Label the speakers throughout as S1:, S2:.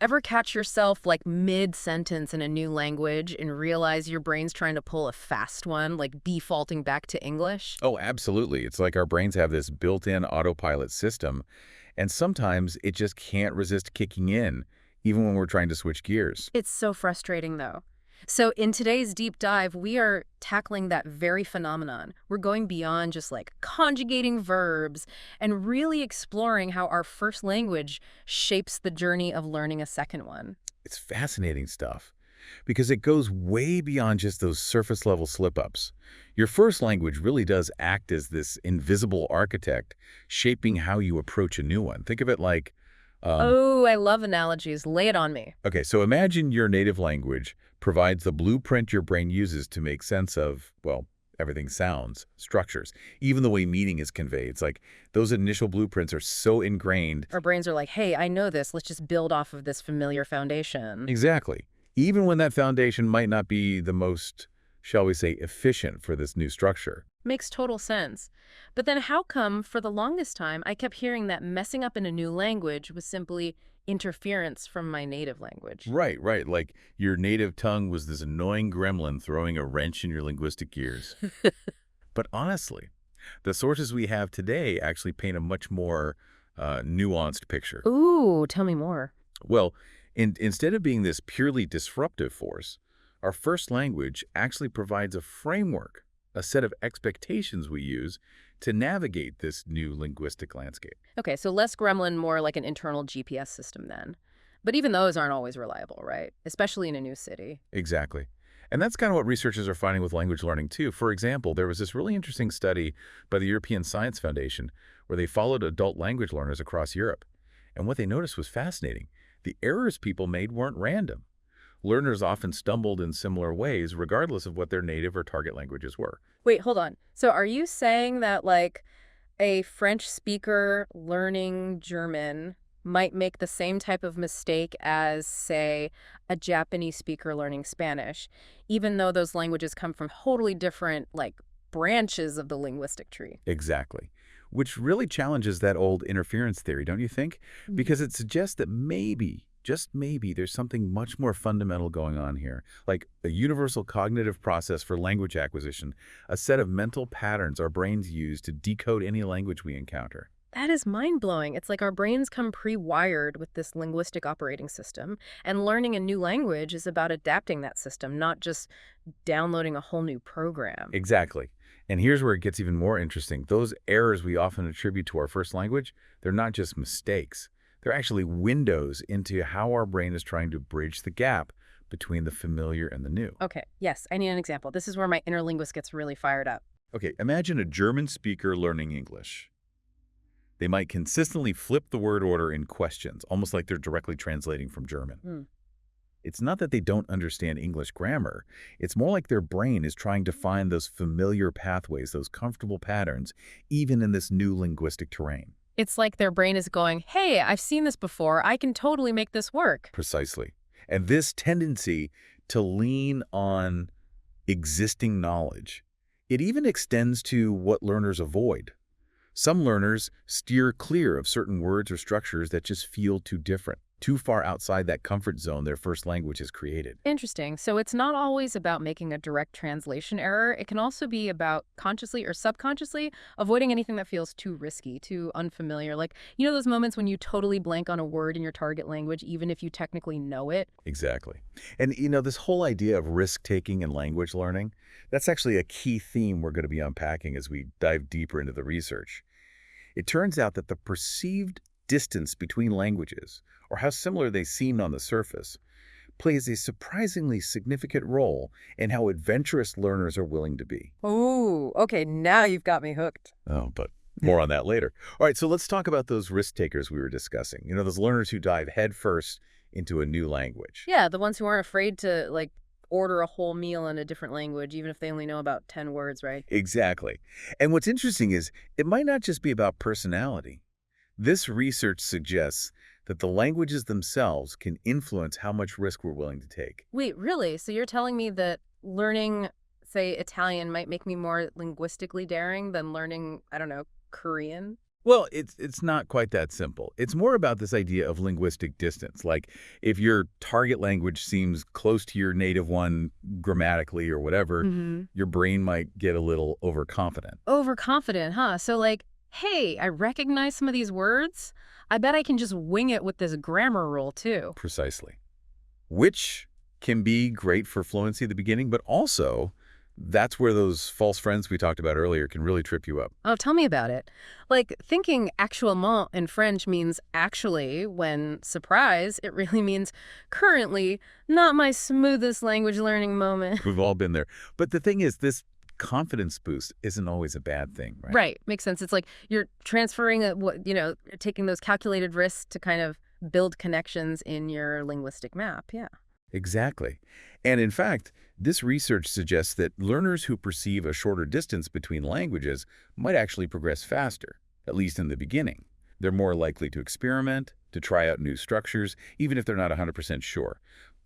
S1: Ever catch yourself like mid-sentence in a new language and realize your brain's trying to pull a fast one, like defaulting back to English?
S2: Oh, absolutely. It's like our brains have this built-in autopilot system, and sometimes it just can't resist kicking in, even when we're trying to switch gears.
S1: It's so frustrating, though. So in today's deep dive, we are tackling that very phenomenon. We're going beyond just like conjugating verbs and really exploring how our first language shapes the journey of learning a second one.
S2: It's fascinating stuff because it goes way beyond just those surface-level slip-ups. Your first language really does act as this invisible architect shaping how you approach a new one. Think of it like,
S1: Oh, I love analogies. Lay it on me.
S2: okay, so imagine your native language provides the blueprint your brain uses to make sense of, well, everything sounds, structures, even the way meaning is conveyed. It's like those initial blueprints are so ingrained.
S1: Our brains are like, hey, I know this. Let's just build off of this familiar foundation.
S2: Exactly. Even when that foundation might not be the most, shall we say, efficient for this new structure.
S1: Makes total sense. But then how come, for the longest time, I kept hearing that messing up in a new language was simply interference from my native language?
S2: Right, right. Like your native tongue was this annoying gremlin throwing a wrench in your linguistic gears. But honestly, the sources we have today actually paint a much more nuanced picture.
S1: Ooh, tell me more.
S2: Well, instead of being this purely disruptive force, our first language actually provides a framework, a set of expectations we use to navigate this new linguistic landscape.
S1: Okay, so less gremlin, more like an internal GPS system then. But even those aren't always reliable, right? Especially in a new city.
S2: Exactly. And that's kind of what researchers are finding with language learning, too. For example, there was this really interesting study by the European Science Foundation where they followed adult language learners across Europe. And what they noticed was fascinating. The errors people made weren't random. Learners often stumbled in similar ways, regardless of what their native or target languages were.
S1: Wait, hold on. So are you saying that, like, a French speaker learning German might make the same type of mistake as, say, a Japanese speaker learning Spanish, even though those languages come from totally different, like, branches of the linguistic tree?
S2: Exactly. Which really challenges that old interference theory, don't you think? Because it suggests that maybe, just maybe, there's something much more fundamental going on here, like a universal cognitive process for language acquisition, a set of mental patterns our brains use to decode any language we encounter.
S1: That is mind-blowing. It's like our brains come pre-wired with this linguistic operating system, and learning a new language is about adapting that system, not just downloading a whole new program.
S2: Exactly. And here's where it gets even more interesting. Those errors we often attribute to our first language, they're not just mistakes. They're actually windows into how our brain is trying to bridge the gap between the familiar and the new.
S1: Okay, yes, I need an example. This is where my inner linguist gets really fired up.
S2: Okay, imagine a German speaker learning English. They might consistently flip the word order in questions, almost like they're directly translating from German.
S1: Hmm.
S2: It's not that they don't understand English grammar. It's more like their brain is trying to find those familiar pathways, those comfortable patterns, even in this new linguistic terrain.
S1: It's like their brain is going, hey, I've seen this before. I can totally make this work.
S2: Precisely. And this tendency to lean on existing knowledge, it even extends to what learners avoid. Some learners steer clear of certain words or structures that just feel too different, too far outside that comfort zone their first language has created.
S1: Interesting. So it's not always about making a direct translation error. It can also be about consciously or subconsciously avoiding anything that feels too risky, too unfamiliar. Like, you know those moments when you totally blank on a word in your target language, even if you technically know it?
S2: Exactly. And this whole idea of risk-taking in language learning, that's actually a key theme we're going to be unpacking as we dive deeper into the research. It turns out that the perceived distance between languages, or how similar they seem on the surface, plays a surprisingly significant role in how adventurous learners are willing to be.
S1: Oh, okay, now you've got me hooked.
S2: Oh, but more on that later. All right, so let's talk about those risk takers we were discussing. Those learners who dive headfirst into a new language.
S1: Yeah, the ones who aren't afraid to, like, order a whole meal in a different language, even if they only know about 10 words, right?
S2: Exactly. And what's interesting is it might not just be about personality. This research suggests that the languages themselves can influence how much risk we're willing to take.
S1: Wait, really? So you're telling me that learning, say, Italian might make me more linguistically daring than learning, I don't know, Korean?
S2: Well, it's not quite that simple. It's more about this idea of linguistic distance. Like, if your target language seems close to your native one grammatically or whatever,
S1: Mm-hmm.
S2: your brain might get a little overconfident.
S1: Overconfident, huh? So like, hey, I recognize some of these words. I bet I can just wing it with this grammar rule too.
S2: Precisely. Which can be great for fluency at the beginning, but also that's where those false friends we talked about earlier can really trip you up.
S1: Oh, tell me about it. Like, thinking actuellement in French means actually, when surprise, it really means currently, not my smoothest language learning moment.
S2: We've all been there. But the thing is, this confidence boost isn't always a bad thing, right?
S1: Right, makes sense. It's like you're transferring taking those calculated risks to kind of build connections in your linguistic map. Yeah.
S2: Exactly. And in fact, this research suggests that learners who perceive a shorter distance between languages might actually progress faster, at least in the beginning. They're more likely to experiment, to try out new structures, even if they're not 100% sure.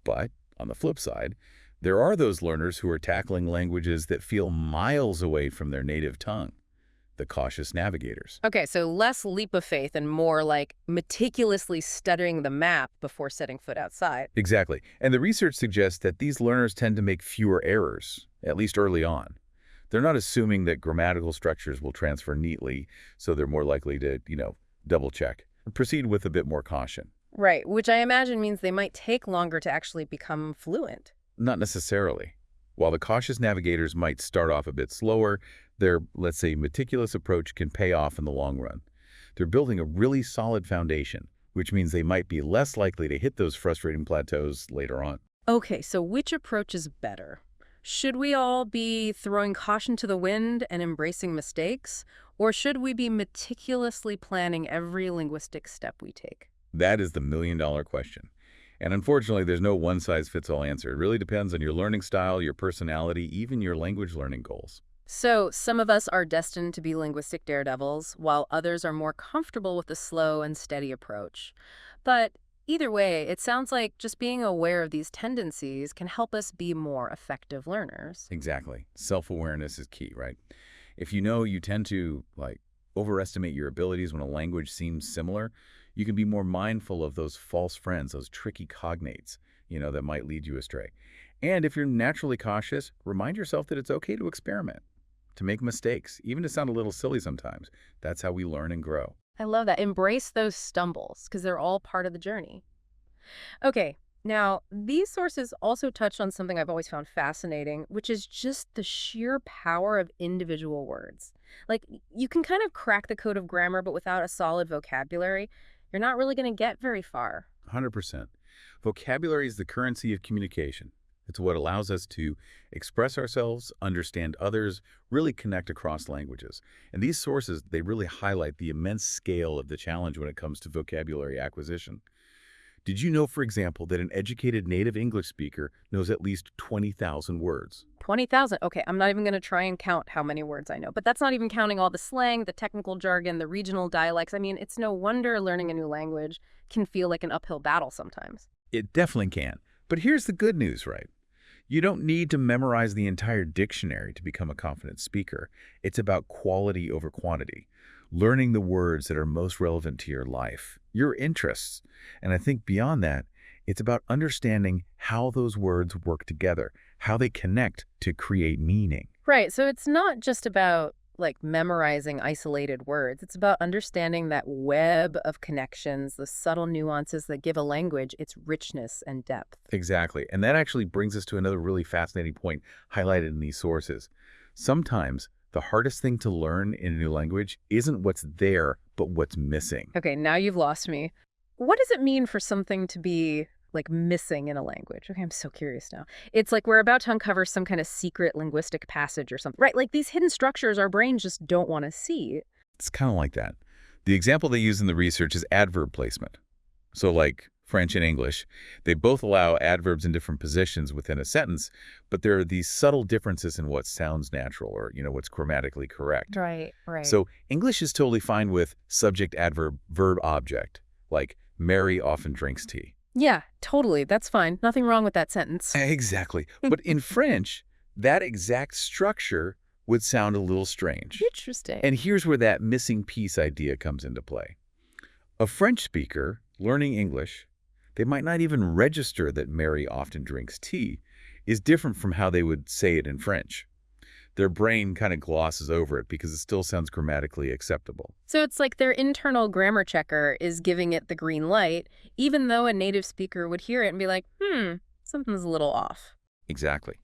S2: But on the flip side, there are those learners who are tackling languages that feel miles away from their native tongue, the cautious navigators.
S1: Okay, so less leap of faith and more like meticulously studying the map before setting foot outside.
S2: Exactly. And the research suggests that these learners tend to make fewer errors, at least early on. They're not assuming that grammatical structures will transfer neatly, so they're more likely to, double check. Proceed with a bit more caution.
S1: Right, which I imagine means they might take longer to actually become fluent.
S2: Not necessarily. While the cautious navigators might start off a bit slower, their, let's say, meticulous approach can pay off in the long run. They're building a really solid foundation, which means they might be less likely to hit those frustrating plateaus later on.
S1: Okay, so which approach is better? Should we all be throwing caution to the wind and embracing mistakes? Or should we be meticulously planning every linguistic step we take?
S2: That is the million-dollar question. And unfortunately, there's no one-size-fits-all answer. It really depends on your learning style, your personality, even your language learning goals.
S1: So, some of us are destined to be linguistic daredevils, while others are more comfortable with a slow and steady approach. But either way, it sounds like just being aware of these tendencies can help us be more effective learners.
S2: Exactly. Self-awareness is key, right? If you know you tend to, overestimate your abilities when a language seems similar, you can be more mindful of those false friends, those tricky cognates, that might lead you astray. And if you're naturally cautious, remind yourself that it's okay to experiment, to make mistakes, even to sound a little silly sometimes. That's how we learn and grow.
S1: I love that. Embrace those stumbles, because they're all part of the journey. Okay, now, these sources also touch on something I've always found fascinating, which is just the sheer power of individual words. Like, you can kind of crack the code of grammar, but without a solid vocabulary, you're not really going to get very far.
S2: 100%. Vocabulary is the currency of communication. It's what allows us to express ourselves, understand others, really connect across languages. And these sources, they really highlight the immense scale of the challenge when it comes to vocabulary acquisition. Did you know, for example, that an educated native English speaker knows at least 20,000 words?
S1: 20,000. Okay, I'm not even going to try and count how many words I know, but that's not even counting all the slang, the technical jargon, the regional dialects. I mean, it's no wonder learning a new language can feel like an uphill battle sometimes.
S2: It definitely can. But here's the good news, right? You don't need to memorize the entire dictionary to become a confident speaker. It's about quality over quantity, learning the words that are most relevant to your life, your interests. And I think beyond that, it's about understanding how those words work together, how they connect to create meaning.
S1: Right, so it's not just about like memorizing isolated words. It's about understanding that web of connections, the subtle nuances that give a language its richness and depth.
S2: Exactly. And that actually brings us to another really fascinating point highlighted in these sources. Sometimes the hardest thing to learn in a new language isn't what's there, but what's missing.
S1: Okay, now you've lost me. What does it mean for something to be like missing in a language? Okay, I'm so curious now. It's like we're about to uncover some kind of secret linguistic passage or something. Right, like these hidden structures our brains just don't want to see.
S2: It's kind of like that. The example they use in the research is adverb placement. So like French and English, they both allow adverbs in different positions within a sentence, but there are these subtle differences in what sounds natural or, what's grammatically correct.
S1: Right, right.
S2: So English is totally fine with subject, adverb, verb, object, like Mary often drinks tea.
S1: Yeah, totally. That's fine. Nothing wrong with that sentence.
S2: Exactly. But in French, that exact structure would sound a little strange.
S1: Interesting.
S2: And here's where that missing piece idea comes into play. A French speaker learning English, they might not even register that Mary often drinks tea, is different from how they would say it in French. Their brain kind of glosses over it because it still sounds grammatically acceptable.
S1: So it's like their internal grammar checker is giving it the green light, even though a native speaker would hear it and be like, something's a little off.
S2: Exactly.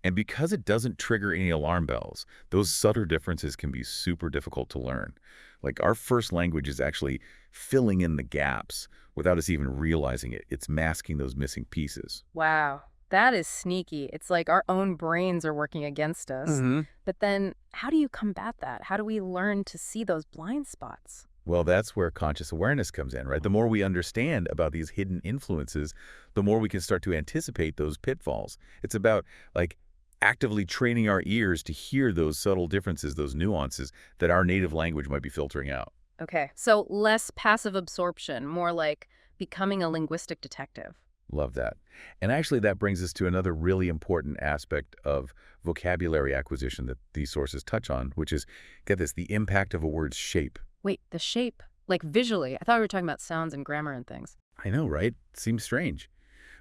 S2: And because it doesn't trigger any alarm bells, those subtle differences can be super difficult to learn. Like our first language is actually filling in the gaps without us even realizing it. It's masking those missing pieces.
S1: Wow, that is sneaky. It's like our own brains are working against us.
S2: hmm
S1: But then how do you combat that? How do we learn to see those blind spots?
S2: Well, that's where conscious awareness comes in, right? The more we understand about these hidden influences, the more we can start to anticipate those pitfalls. It's about like actively training our ears to hear those subtle differences, those nuances that our native language might be filtering out.
S1: Okay, so less passive absorption, more like becoming a linguistic detective.
S2: Love that. And actually, that brings us to another really important aspect of vocabulary acquisition that these sources touch on, which is, get this, the impact of a word's shape.
S1: Wait, the shape, like visually. I thought we were talking about sounds and grammar and things.
S2: I know, right? Seems strange.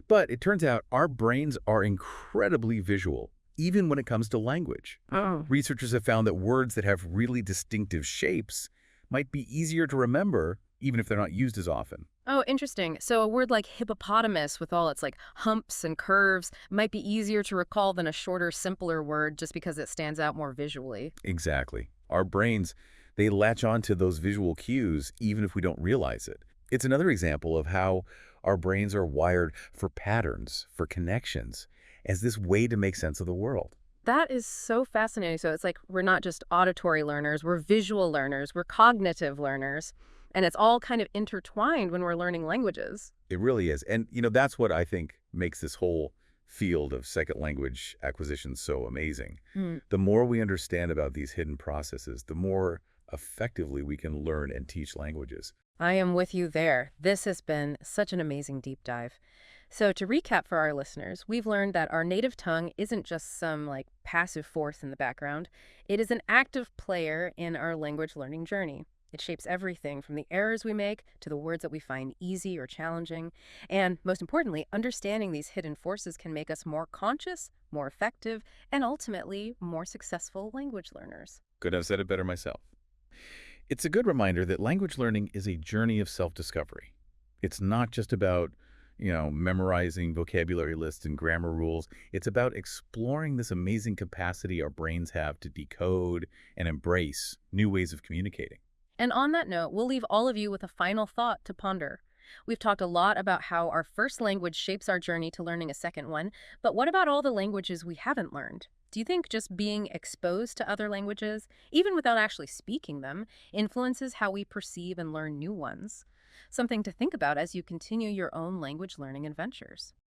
S2: But it turns out our brains are incredibly visual, even when it comes to language.
S1: Oh.
S2: Researchers have found that words that have really distinctive shapes might be easier to remember, even if they're not used as often.
S1: Oh, interesting. So a word like hippopotamus with all its like humps and curves might be easier to recall than a shorter, simpler word just because it stands out more visually.
S2: Exactly. Our brains, they latch onto those visual cues even if we don't realize it. It's another example of how our brains are wired for patterns, for connections, as this way to make sense of the world.
S1: That is so fascinating. So it's like we're not just auditory learners, we're visual learners, we're cognitive learners, and it's all kind of intertwined when we're learning languages.
S2: It really is. And, that's what I think makes this whole field of second language acquisition so amazing.
S1: Hmm.
S2: The more we understand about these hidden processes, the more effectively we can learn and teach languages.
S1: I am with you there. This has been such an amazing deep dive. So to recap for our listeners, we've learned that our native tongue isn't just some like passive force in the background. It is an active player in our language learning journey. It shapes everything from the errors we make to the words that we find easy or challenging. And most importantly, understanding these hidden forces can make us more conscious, more effective, and ultimately more successful language learners.
S2: Couldn't have said it better myself. It's a good reminder that language learning is a journey of self-discovery. It's not just about, memorizing vocabulary lists and grammar rules. It's about exploring this amazing capacity our brains have to decode and embrace new ways of communicating.
S1: And on that note, we'll leave all of you with a final thought to ponder. We've talked a lot about how our first language shapes our journey to learning a second one, but what about all the languages we haven't learned? Do you think just being exposed to other languages, even without actually speaking them, influences how we perceive and learn new ones? Something to think about as you continue your own language learning adventures.